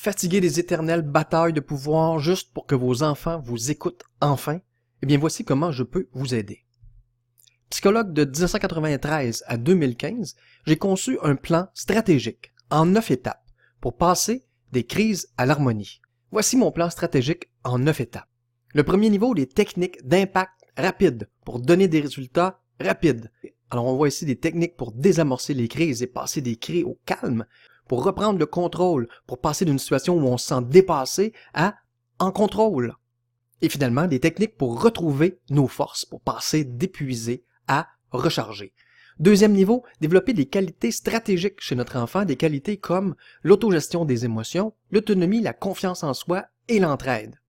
Fatigué des éternelles batailles de pouvoir juste pour que vos enfants vous écoutent enfin? Eh bien, voici comment je peux vous aider. Psychologue de 1993 à 2015, j'ai conçu un plan stratégique en 9 étapes pour passer des crises à l'harmonie. Voici mon plan stratégique en 9 étapes. Le premier niveau, les techniques d'impact rapide pour donner des résultats rapides. Alors, on voit ici des techniques pour désamorcer les crises et passer des cris au calme, pour reprendre le contrôle, pour passer d'une situation où on se sent dépassé à en contrôle. Et finalement, des techniques pour retrouver nos forces, pour passer d'épuisé à recharger. Deuxième niveau, développer des qualités stratégiques chez notre enfant, des qualités comme l'autogestion des émotions, l'autonomie, la confiance en soi et l'entraide.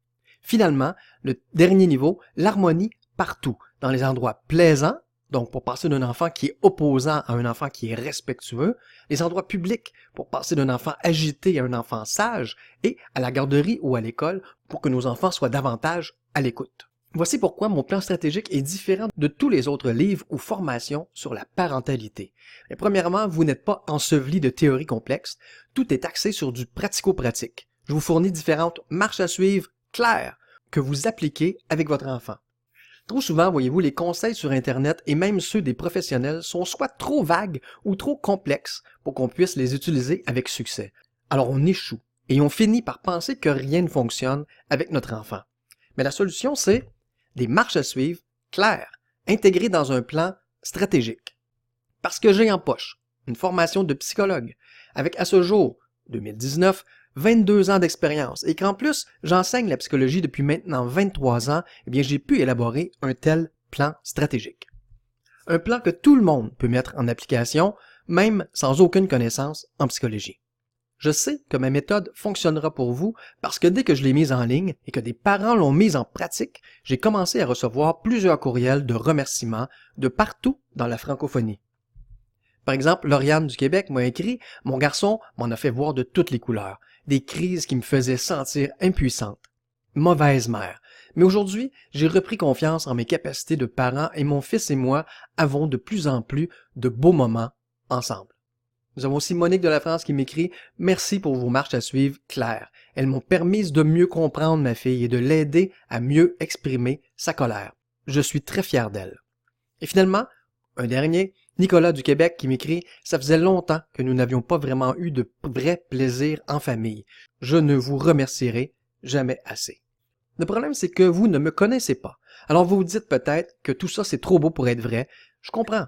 Finalement, le dernier niveau, l'harmonie partout, dans les endroits plaisants, donc pour passer d'un enfant qui est opposant à un enfant qui est respectueux, les endroits publics pour passer d'un enfant agité à un enfant sage, et à la garderie ou à l'école pour que nos enfants soient davantage à l'écoute. Voici pourquoi mon plan stratégique est différent de tous les autres livres ou formations sur la parentalité. Mais premièrement, vous n'êtes pas enseveli de théories complexes, tout est axé sur du pratico-pratique. Je vous fournis différentes marches à suivre claires que vous appliquez avec votre enfant. Trop souvent, voyez-vous, les conseils sur Internet et même ceux des professionnels sont soit trop vagues ou trop complexes pour qu'on puisse les utiliser avec succès. Alors on échoue et on finit par penser que rien ne fonctionne avec notre enfant. Mais la solution, c'est des marches à suivre claires, intégrées dans un plan stratégique. Parce que j'ai en poche une formation de psychologue avec à ce jour, 2019, 22 ans d'expérience et qu'en plus, j'enseigne la psychologie depuis maintenant 23 ans, eh bien, j'ai pu élaborer un tel plan stratégique. Un plan que tout le monde peut mettre en application, même sans aucune connaissance en psychologie. Je sais que ma méthode fonctionnera pour vous parce que dès que je l'ai mise en ligne et que des parents l'ont mise en pratique, j'ai commencé à recevoir plusieurs courriels de remerciements de partout dans la francophonie. Par exemple, Lauriane du Québec m'a écrit « Mon garçon m'en a fait voir de toutes les couleurs, des crises qui me faisaient sentir impuissante. Mauvaise mère. Mais aujourd'hui, j'ai repris confiance en mes capacités de parent et mon fils et moi avons de plus en plus de beaux moments ensemble. » Nous avons aussi Monique de la France qui m'écrit « Merci pour vos marches à suivre claires. Elles m'ont permis de mieux comprendre ma fille et de l'aider à mieux exprimer sa colère. Je suis très fier d'elle. » Et finalement, un dernier, Nicolas du Québec qui m'écrit « Ça faisait longtemps que nous n'avions pas vraiment eu de vrai plaisir en famille. Je ne vous remercierai jamais assez. » Le problème, c'est que vous ne me connaissez pas. Alors vous vous dites peut-être que tout ça, c'est trop beau pour être vrai. Je comprends.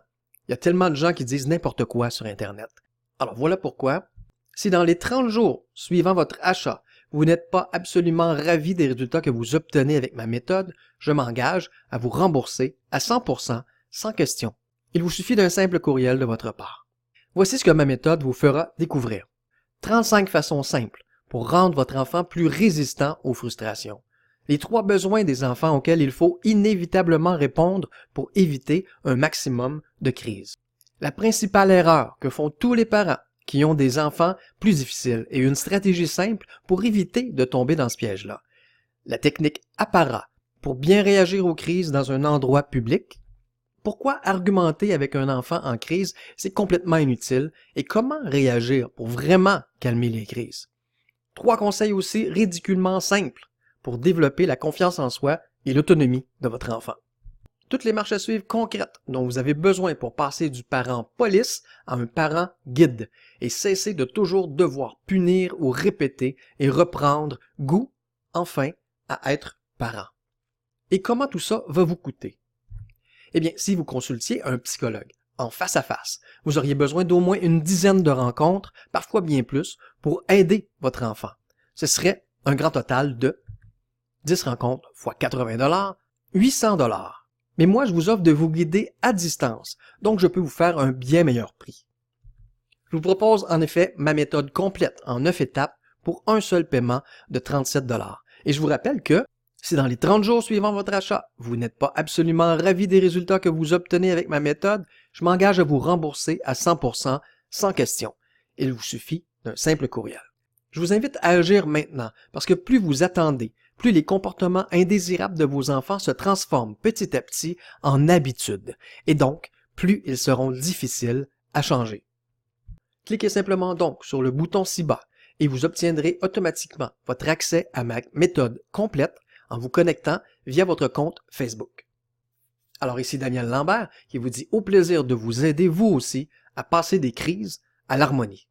Il y a tellement de gens qui disent n'importe quoi sur Internet. Alors voilà pourquoi, si dans les 30 jours suivant votre achat, vous n'êtes pas absolument ravi des résultats que vous obtenez avec ma méthode, je m'engage à vous rembourser à 100% sans question. Il vous suffit d'un simple courriel de votre part. Voici ce que ma méthode vous fera découvrir. 35 façons simples pour rendre votre enfant plus résistant aux frustrations. Les 3 besoins des enfants auxquels il faut inévitablement répondre pour éviter un maximum de crises. La principale erreur que font tous les parents qui ont des enfants plus difficiles et une stratégie simple pour éviter de tomber dans ce piège-là. La technique APARA pour bien réagir aux crises dans un endroit public. Pourquoi argumenter avec un enfant en crise, c'est complètement inutile, et comment réagir pour vraiment calmer les crises. 3 conseils aussi ridiculement simples pour développer la confiance en soi et l'autonomie de votre enfant. Toutes les marches à suivre concrètes dont vous avez besoin pour passer du parent police à un parent guide et cesser de toujours devoir punir ou répéter et reprendre goût, enfin, à être parent. Et comment tout ça va vous coûter? Eh bien, si vous consultiez un psychologue en face à face, vous auriez besoin d'au moins une dizaine de rencontres, parfois bien plus, pour aider votre enfant. Ce serait un grand total de 10 rencontres fois $80, $800. Mais moi, je vous offre de vous guider à distance, donc je peux vous faire un bien meilleur prix. Je vous propose en effet ma méthode complète en 9 étapes pour un seul paiement de $37. Et je vous rappelle que si dans les 30 jours suivant votre achat, vous n'êtes pas absolument ravi des résultats que vous obtenez avec ma méthode, je m'engage à vous rembourser à 100% sans question. Il vous suffit d'un simple courriel. Je vous invite à agir maintenant parce que plus vous attendez, plus les comportements indésirables de vos enfants se transforment petit à petit en habitudes et donc plus ils seront difficiles à changer. Cliquez simplement donc sur le bouton ci-bas et vous obtiendrez automatiquement votre accès à ma méthode complète en vous connectant via votre compte Facebook. Alors ici Damien Lambert qui vous dit au plaisir de vous aider vous aussi à passer des crises à l'harmonie.